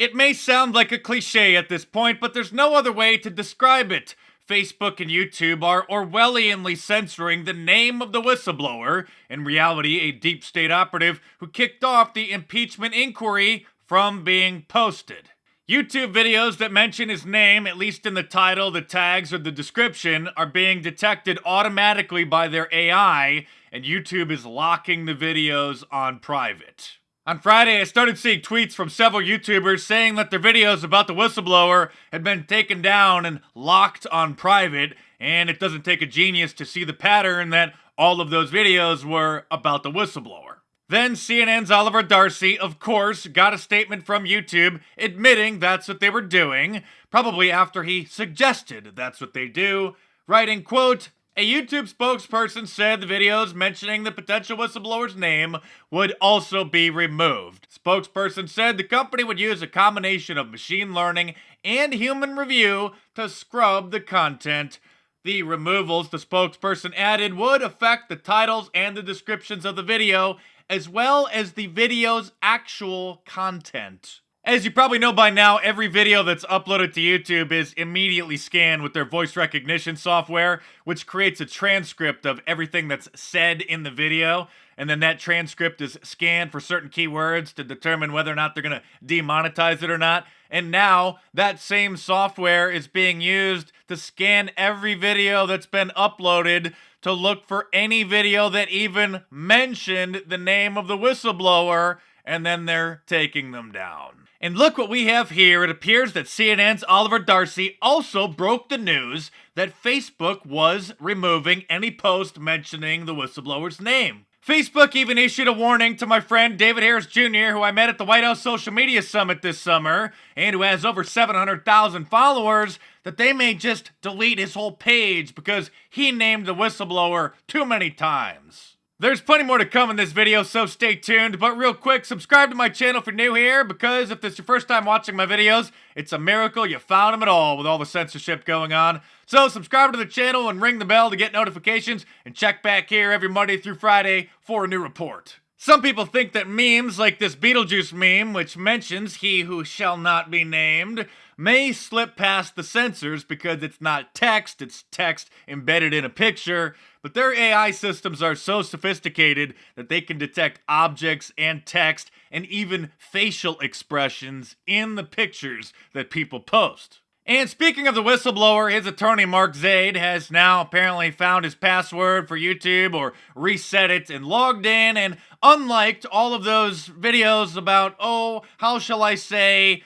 It may sound like a cliche at this point, but there's no other way to describe it. Facebook and YouTube are Orwellianly censoring the name of the whistleblower, in reality a deep state operative who kicked off the impeachment inquiry, from being posted. YouTube videos that mention his name, at least in the title, the tags, or the description, are being detected automatically by their AI, and YouTube is locking the videos on private. On Friday, I started seeing tweets from several YouTubers saying that their videos about the whistleblower had been taken down and locked on private, and it doesn't take a genius to see the pattern that all of those videos were about the whistleblower. Then CNN's Oliver Darcy, of course, got a statement from YouTube admitting that's what they were doing, probably after he suggested that's what they do, writing, quote, "A YouTube spokesperson said the videos mentioning the potential whistleblower's name would also be removed. Spokesperson said the company would use a combination of machine learning and human review to scrub the content. The removals," the spokesperson added, "would affect the titles and the descriptions of the video, as well as the video's actual content." As you probably know by now, every video that's uploaded to YouTube is immediately scanned with their voice recognition software, which creates a transcript of everything that's said in the video, and then that transcript is scanned for certain keywords to determine whether or not they're going to demonetize it or not. And now, that same software is being used to scan every video that's been uploaded to look for any video that even mentioned the name of the whistleblower, and then they're taking them down. And look what we have here. It appears that CNN's Oliver Darcy also broke the news that Facebook was removing any post mentioning the whistleblower's name. Facebook even issued a warning to my friend David Harris Jr., who I met at the White House Social Media Summit this summer, and who has over 700,000 followers, that they may just delete his whole page because he named the whistleblower too many times. There's plenty more to come in this video, so stay tuned, but real quick, subscribe to my channel if you're new here, because if this is your first time watching my videos, it's a miracle you found them at all with all the censorship going on. So subscribe to the channel and ring the bell to get notifications, and check back here every Monday through Friday for a new report. Some people think that memes like this Beetlejuice meme, which mentions he who shall not be named, may slip past the censors because it's not text, it's text embedded in a picture, but their AI systems are so sophisticated that they can detect objects and text and even facial expressions in the pictures that people post. And speaking of the whistleblower, his attorney Mark Zaid has now apparently found his password for YouTube or reset it and logged in and unliked all of those videos about, oh, how shall I say,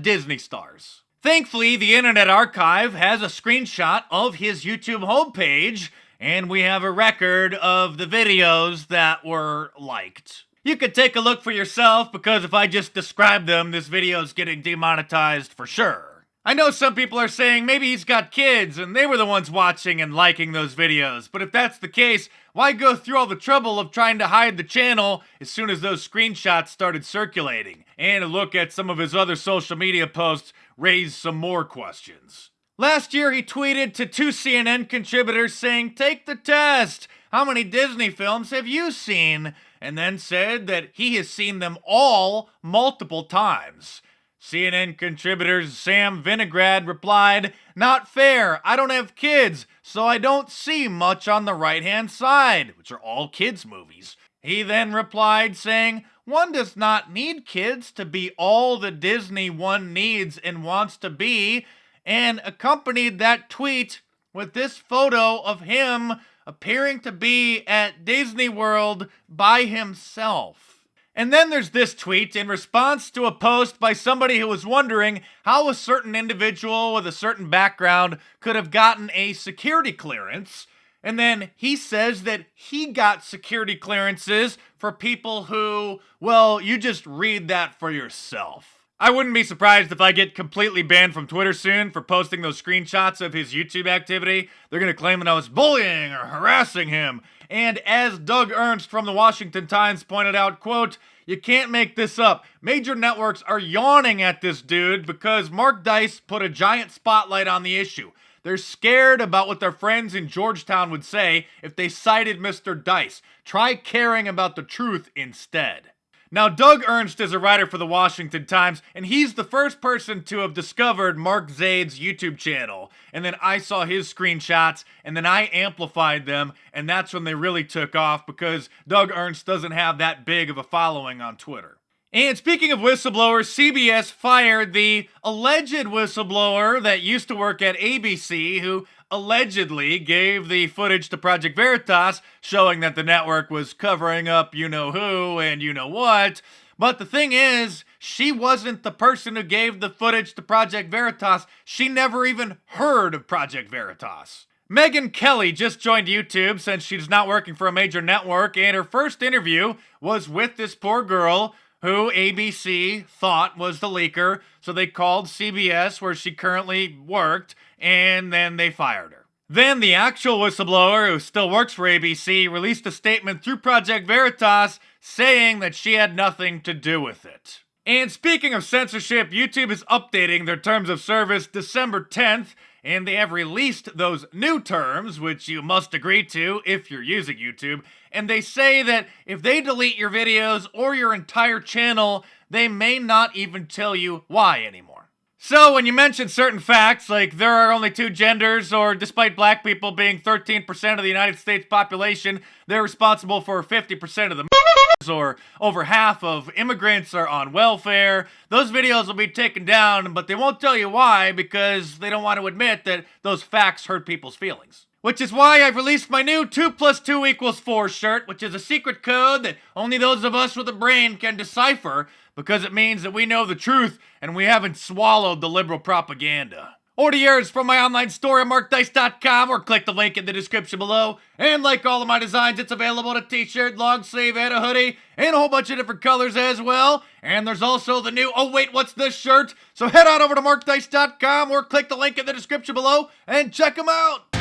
Disney stars. Thankfully, the Internet Archive has a screenshot of his YouTube homepage, and we have a record of the videos that were liked. You could take a look for yourself, because if I just describe them, this video is getting demonetized for sure. I know some people are saying maybe he's got kids and they were the ones watching and liking those videos, but if that's the case, why go through all the trouble of trying to hide the channel as soon as those screenshots started circulating? And a look at some of his other social media posts raised some more questions. Last year, he tweeted to 2 CNN contributors saying, "Take the test. How many Disney films have you seen?" And then said that he has seen them all multiple times. CNN contributor Sam Vinograd replied, "Not fair. I don't have kids, so I don't see much on the right-hand side," which are all kids' movies. He then replied saying, "One does not need kids to be all the Disney one needs and wants to be," and accompanied that tweet with this photo of him appearing to be at Disney World by himself. And then there's this tweet in response to a post by somebody who was wondering how a certain individual with a certain background could have gotten a security clearance. And then he says that he got security clearances for people who, well, you just read that for yourself. I wouldn't be surprised if I get completely banned from Twitter soon for posting those screenshots of his YouTube activity. They're going to claim that I was bullying or harassing him. And as Doug Ernst from the Washington Times pointed out, quote, "You can't make this up. Major networks are yawning at this dude because Mark Dice put a giant spotlight on the issue. They're scared about what their friends in Georgetown would say if they cited Mr. Dice. Try caring about the truth instead." Now, Doug Ernst is a writer for the Washington Times, and he's the first person to have discovered Mark Zaid's YouTube channel. And then I saw his screenshots, and then I amplified them, and that's when they really took off because Doug Ernst doesn't have that big of a following on Twitter. And speaking of whistleblowers, CBS fired the alleged whistleblower that used to work at ABC, who allegedly gave the footage to Project Veritas showing that the network was covering up you-know-who and you-know-what. But the thing is, she wasn't the person who gave the footage to Project Veritas. She never even heard of Project Veritas. Megyn Kelly just joined YouTube since she's not working for a major network, and her first interview was with this poor girl who ABC thought was the leaker, so they called CBS, where she currently worked, and then they fired her. Then the actual whistleblower, who still works for ABC, released a statement through Project Veritas saying that she had nothing to do with it. And speaking of censorship, YouTube is updating their terms of service December 10th, and they have released those new terms, which you must agree to if you're using YouTube, and they say that if they delete your videos or your entire channel, they may not even tell you why anymore. So when you mention certain facts, like there are only two genders, or despite black people being 13% of the United States population, they're responsible for 50% of the or over half of immigrants are on welfare, those videos will be taken down, but they won't tell you why because they don't want to admit that those facts hurt people's feelings. Which is why I've released my new 2 + 2 = 4 shirt, which is a secret code that only those of us with a brain can decipher, because it means that we know the truth and we haven't swallowed the liberal propaganda. Order yours from my online store at markdice.com or click the link in the description below. And like all of my designs, it's available in a t-shirt, long sleeve, and a hoodie, and a whole bunch of different colors as well. And there's also the new, oh wait, what's this shirt? So head on over to markdice.com or click the link in the description below and check them out.